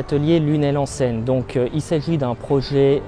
l'atelier Lunel en scène. Donc il s'agit d'un projet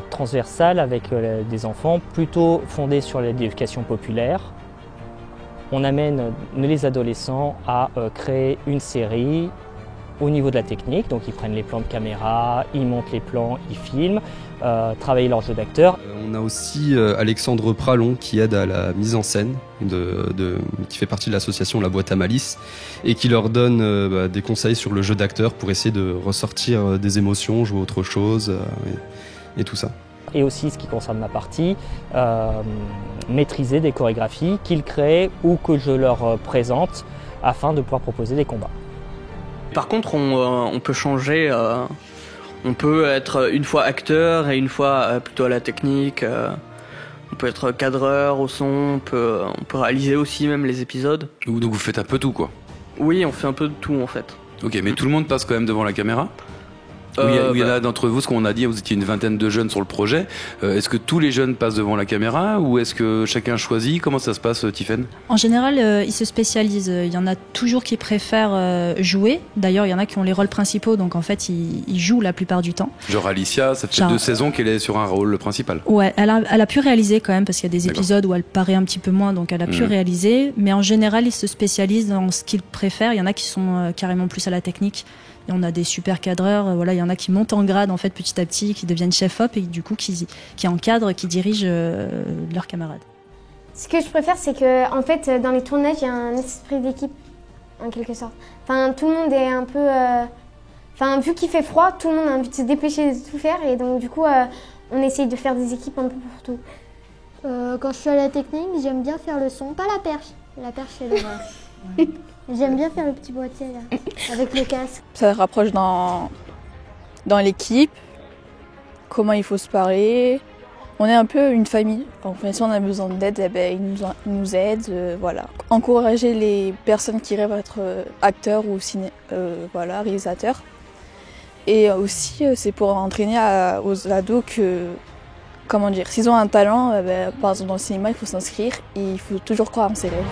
transversal avec des enfants, plutôt fondé sur l'éducation populaire. On amène les adolescents à créer une série au niveau de la technique, donc ils prennent les plans de caméra, ils montent les plans, ils filment, travaillent leur jeu d'acteur. On a aussi Alexandre Pralon qui aide à la mise en scène, qui fait partie de l'association La Boîte à Malice et qui leur donne des conseils sur le jeu d'acteur pour essayer de ressortir des émotions, jouer autre chose et tout ça. Et aussi, ce qui concerne ma partie, maîtriser des chorégraphies qu'ils créent ou que je leur présente afin de pouvoir proposer des combats. Par contre, on peut changer, on peut être une fois acteur et une fois plutôt à la technique, on peut être cadreur au son, on peut réaliser aussi même les épisodes. Donc vous faites un peu tout quoi? Oui, on fait un peu de tout en fait. Ok, mais tout le monde passe quand même devant la caméra? Il y en a d'entre vous, ce qu'on a dit, vous étiez une vingtaine de jeunes sur le projet. Est-ce que tous les jeunes passent devant la caméra ou est-ce que chacun choisit? Comment ça se passe, Tiffaine? En général, ils se spécialisent. Il y en a toujours qui préfèrent jouer. D'ailleurs, il y en a qui ont les rôles principaux, donc en fait, ils jouent la plupart du temps. Genre Alicia, ça fait 2 saisons qu'elle est sur un rôle principal. Ouais, elle a pu réaliser quand même, parce qu'il y a des épisodes où elle paraît un petit peu moins, donc elle a pu réaliser. Mais en général, ils se spécialisent dans ce qu'ils préfèrent. Il y en a qui sont carrément plus à la technique. Et on a des super cadreurs, voilà, il y en a qui montent en grade en fait petit à petit, qui deviennent chef-op et du coup qui encadrent, qui dirigent leurs camarades. Ce que je préfère, c'est que en fait, dans les tournages, il y a un esprit d'équipe en quelque sorte. Enfin, tout le monde est un peu, vu qu'il fait froid, tout le monde a envie de se dépêcher de tout faire et donc du coup, on essaye de faire des équipes un peu pour tout. Quand je suis à la technique, j'aime bien faire le son, pas la perche. La perche, c'est l'horreur. J'aime bien faire le petit boîtier là, avec le casque. Ça rapproche dans l'équipe, comment il faut se parler. On est un peu une famille. Enfin, si on a besoin d'aide, ils nous aident, voilà. Encourager les personnes qui rêvent d'être acteurs ou réalisateurs. Et aussi, c'est pour entraîner aux ados que, s'ils ont un talent, par exemple dans le cinéma, il faut s'inscrire et il faut toujours croire en ses rêves.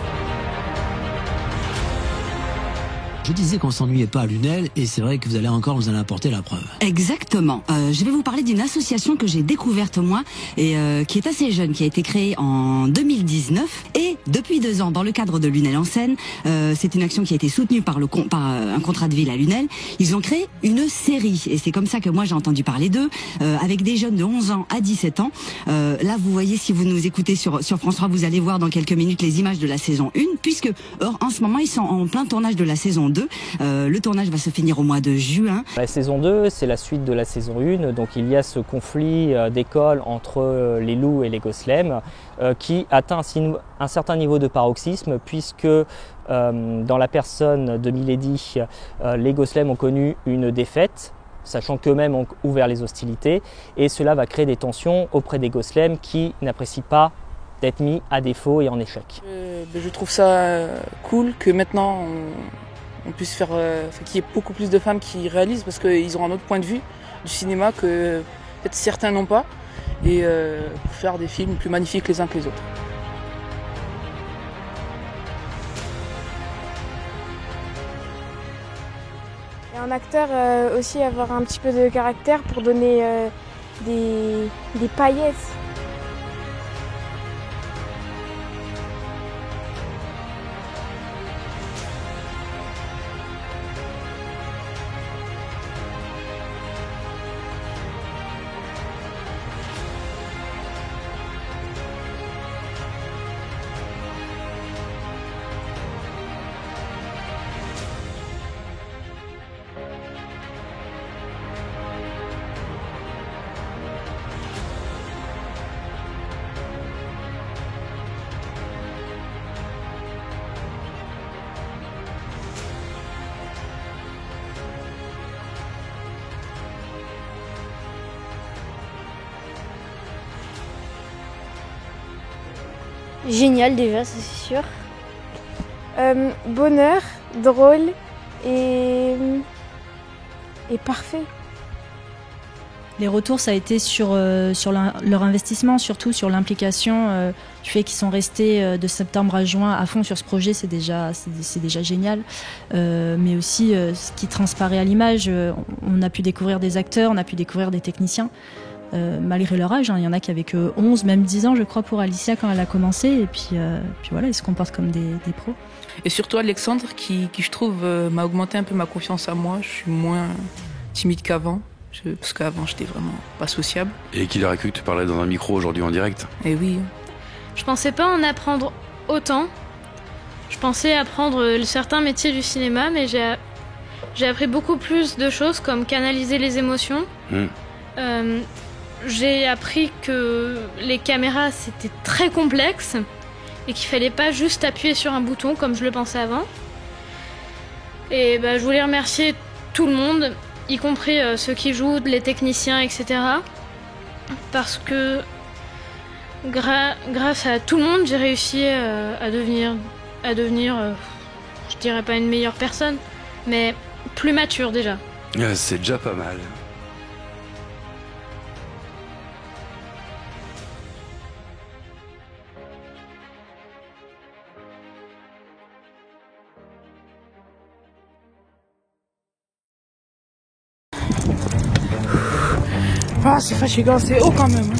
Je disais qu'on s'ennuyait pas à Lunel et c'est vrai que vous allez apporter la preuve. Exactement. Je vais vous parler d'une association que j'ai découverte moi et qui est assez jeune, qui a été créée en 2019 et depuis 2 ans dans le cadre de Lunel en scène. C'est une action qui a été soutenue par un contrat de ville à Lunel. Ils ont créé une série et c'est comme ça que moi j'ai entendu parler d'eux avec des jeunes de 11 ans à 17 ans. Là vous voyez, si vous nous écoutez sur France 3, vous allez voir dans quelques minutes les images de la saison 1 puisque en ce moment ils sont en plein tournage de la saison 2. Le tournage va se finir au mois de juin. La saison 2, c'est la suite de la saison 1, donc il y a ce conflit d'école entre les loups et les gosselins qui atteint un certain niveau de paroxysme puisque dans la personne de Milady, les gosselins ont connu une défaite, sachant qu'eux-mêmes ont ouvert les hostilités et cela va créer des tensions auprès des gosselins qui n'apprécient pas d'être mis à défaut et en échec. Je trouve ça cool que maintenant on puisse faire qu'il y ait beaucoup plus de femmes qui réalisent parce qu'ils ont un autre point de vue du cinéma que peut-être certains n'ont pas et pour faire des films plus magnifiques les uns que les autres. Et un acteur aussi avoir un petit peu de caractère pour donner des paillettes. Génial déjà, c'est sûr. Bonheur, drôle et parfait. Les retours, ça a été sur leur investissement, surtout sur l'implication du fait qu'ils sont restés de septembre à juin à fond sur ce projet, c'est déjà génial. Mais aussi ce qui transparaît à l'image, on a pu découvrir des acteurs, on a pu découvrir des techniciens. Malgré leur âge, il y en a qui avaient que 11, même 10 ans, je crois, pour Alicia quand elle a commencé. Et puis voilà, ils se comportent comme des pros. Et surtout Alexandre, qui je trouve m'a augmenté un peu ma confiance en moi. Je suis moins timide qu'avant. Parce qu'avant, j'étais vraiment pas sociable. Et qu'il aurait cru que tu parlais dans un micro aujourd'hui en direct. Et oui. Je pensais pas en apprendre autant. Je pensais apprendre certains métiers du cinéma, mais j'ai appris beaucoup plus de choses, comme canaliser les émotions. J'ai appris que les caméras, c'était très complexe et qu'il fallait pas juste appuyer sur un bouton comme je le pensais avant. Et je voulais remercier tout le monde, y compris ceux qui jouent, les techniciens, etc. Parce que grâce à tout le monde, j'ai réussi à devenir, je dirais pas une meilleure personne, mais plus mature déjà. C'est déjà pas mal. Ah, c'est fatigant, c'est haut quand même.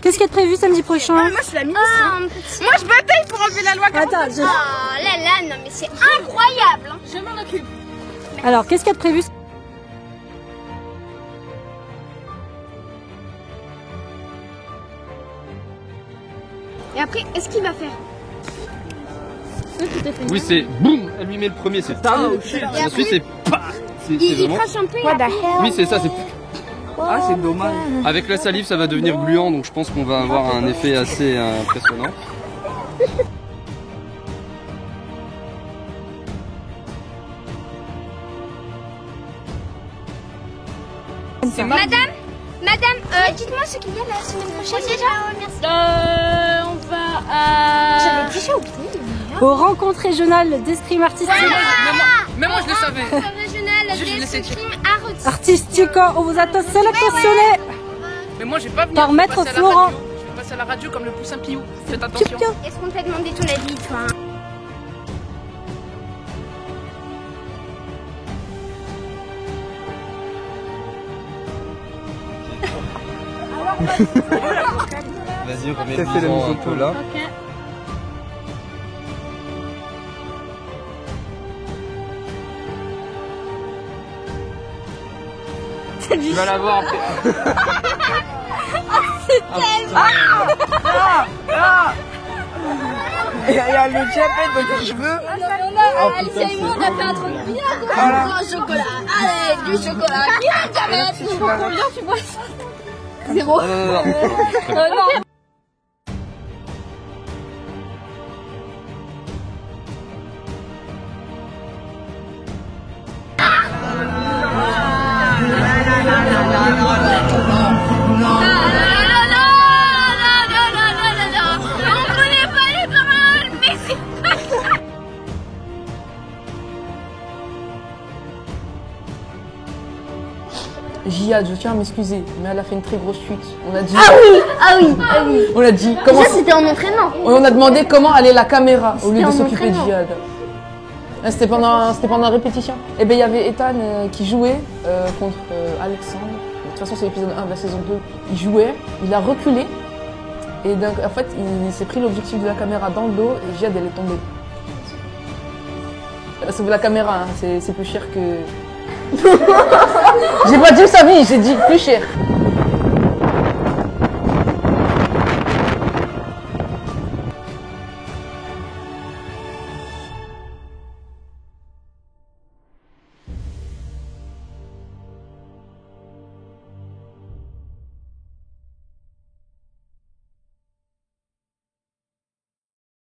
Qu'est-ce qui est prévu samedi prochain? Moi je suis la ministre. Moi je bataille pour enlever la loi. Attends, Oh là, non mais c'est incroyable. Je m'en occupe. Alors, qu'est-ce qu'il y a de prévu? Et après, est-ce qu'il va faire? Oui, c'est boum, elle lui met le premier, c'est tam. Et ensuite c'est pa. Il crache un peu. Oui, c'est ça, c'est. Ah, c'est dommage. Avec la salive, ça va devenir gluant, donc je pense qu'on va avoir un effet assez impressionnant. Madame, dites-moi ce qu'il y a la semaine prochaine déjà. Merci. On va à... J'avais déjà oublié. Aux rencontres régionales d'escrime artistique. Mais moi je le savais. Régional d'escrime artistique, on vous a tous sélectionné. Mais moi j'ai pas venu. Par maître Florent. Je vais passer à la radio comme le poussin Piou. Faites attention. Est-ce qu'on t'a demandé ton avis, toi? Vas-y, remets-le un peu là. Tu vas l'avoir après. C'est tellement... Il y a le diabète dans les cheveux. Alicia et moi, on a fait un truc bien. Un chocolat. Allez, du chocolat. Qui a le diabète? Combien tu bois ça? 0. Non. Jihad, je tiens à m'excuser, mais elle a fait une très grosse chute. On a dit. Ah oui. On a dit comment. Ça c'était en entraînement. On a demandé comment allait la caméra au lieu de s'occuper de Jihad. C'était pendant la répétition. Et ben il y avait Ethan qui jouait contre Alexandre. De toute façon c'est l'épisode 1 de la saison 2. Il jouait, il a reculé et en fait il s'est pris l'objectif de la caméra dans le dos et Jihad elle est tombée. Sauve la caméra, hein, c'est plus cher que. J'ai pas dit sa vie, j'ai dit plus cher.